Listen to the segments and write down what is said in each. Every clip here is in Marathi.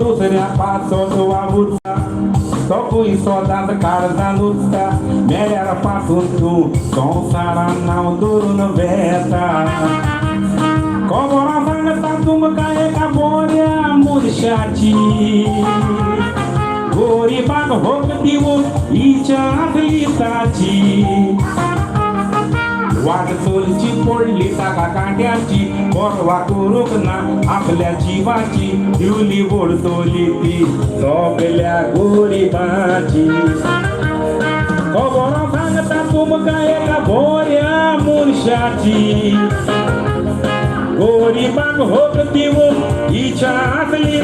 दुसऱ्या पाचोट वावुरता सगळी स्वतःच काढता नुसता मेल्यापासून तू संसारात नाव दुरून बेता कबरा सांगता तुमका एका बोऱ्या मुरशाची गोरी बाग होक दिवून हिच्या आतली वाट चोलची पडली टाका कांट्याची परवा करूक ना आपल्या जीवाची दिवली ओढतोली ती झोपल्या गोरीबाची खबर सांगता तुमका एका बोऱ्या मुरशाची गोरीबाग होक दिवून हिच्या आतली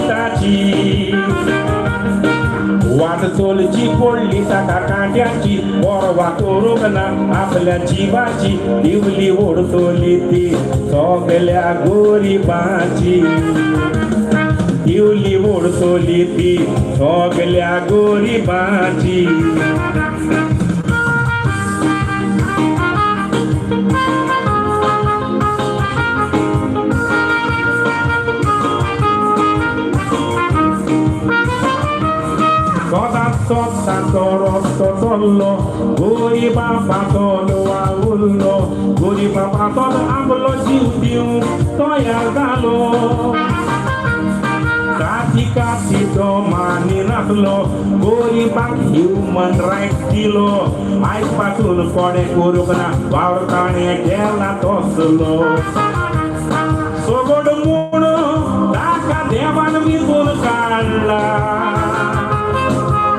वाट चोलची पडली टाका कांट्याची परवा करूक ना आपल्या जीवाची दिवली ओढतोली ती सगळ्या गोरीबाची दिवली ओढतोली ती सगळ्या गोरीबाची Tollo, guri papa tolo aullo, guri papa tolo amblo jiu toya galo. Kasi do mani naklo, guri pak human rights kilo, ai patul kode kurukna, baurkane kela toslo. Sogod muno, taka devan mitun kalla.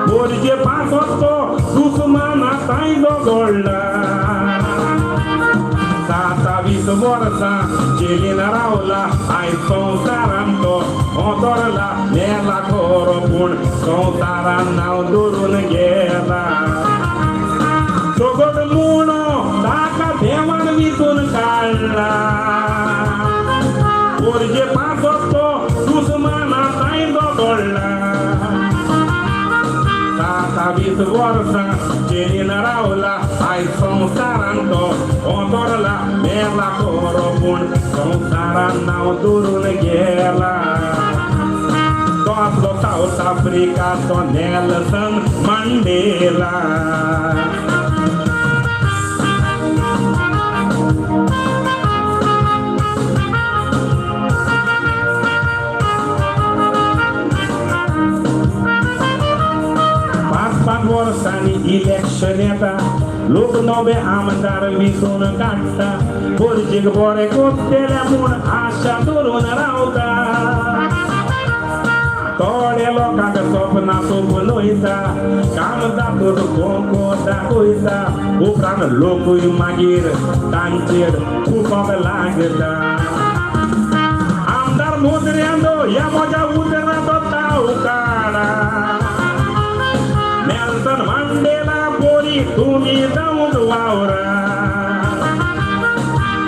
Gori pasoto दुश्मना ताईलो गोळला साता वीस वर्षा जेलीन रावला आई संसारांतो ओतरला मेला खोर पूण संसारान नाव दुरून गेला सोगड मुणो ताका देवान विचून काढला गोरजे पासोतो दुश्मना ताईलो गोळला 20 वर्षा जेलीन रावला आई संसारांतो ओतरला मेला खोर पूण संसारान नाव दुरून गेला तो आपलो साऊथ आफ्रिकाचो नेल्सन मंडेला वर्षांनी इलेक्शन येता लोक नवे आमदार विचून काढता गोरजेक बरे कोत्तेल्या म्हूण आशा धरून रावता थोड्या लोकांक सपनां सोपून वयता काम जातूच खोको दाखयता उपरांत लोकूय मागीर तांचेर फुकोंक लागता आमदार मुद्रेंदो ह्या म्हज्या उदराचो ताव काडा नेल्सन मंडेला गोरी तुम्ही जाऊन वावरा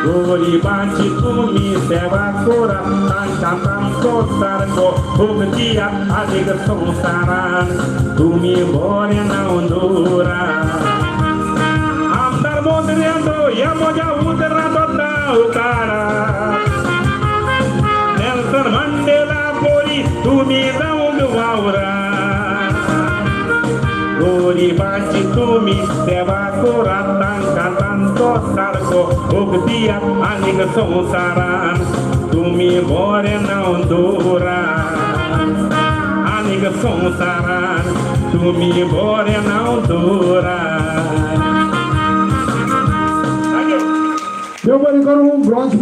गोरीबाची तुम्ही सेवा करा तांच्या तामचो सारको भोग दिया अधिक संसारान तुम्ही बरे नाव दवरा आमदार मोदरेंदो ह्या म्हज्या उदराचो ताव काडा नेल्सन मंडेला गोरी तुम्ही जाऊन वावरा गोरीबाची तुम्ही सेवा करा तांकां तांचो सारको भोग दिया आनीक संसारान तुम्ही बरे नाव दवरा आनीक संसारान तुम्ही बरे नाव दवरा देव बरें करूं ब्रॉन्झ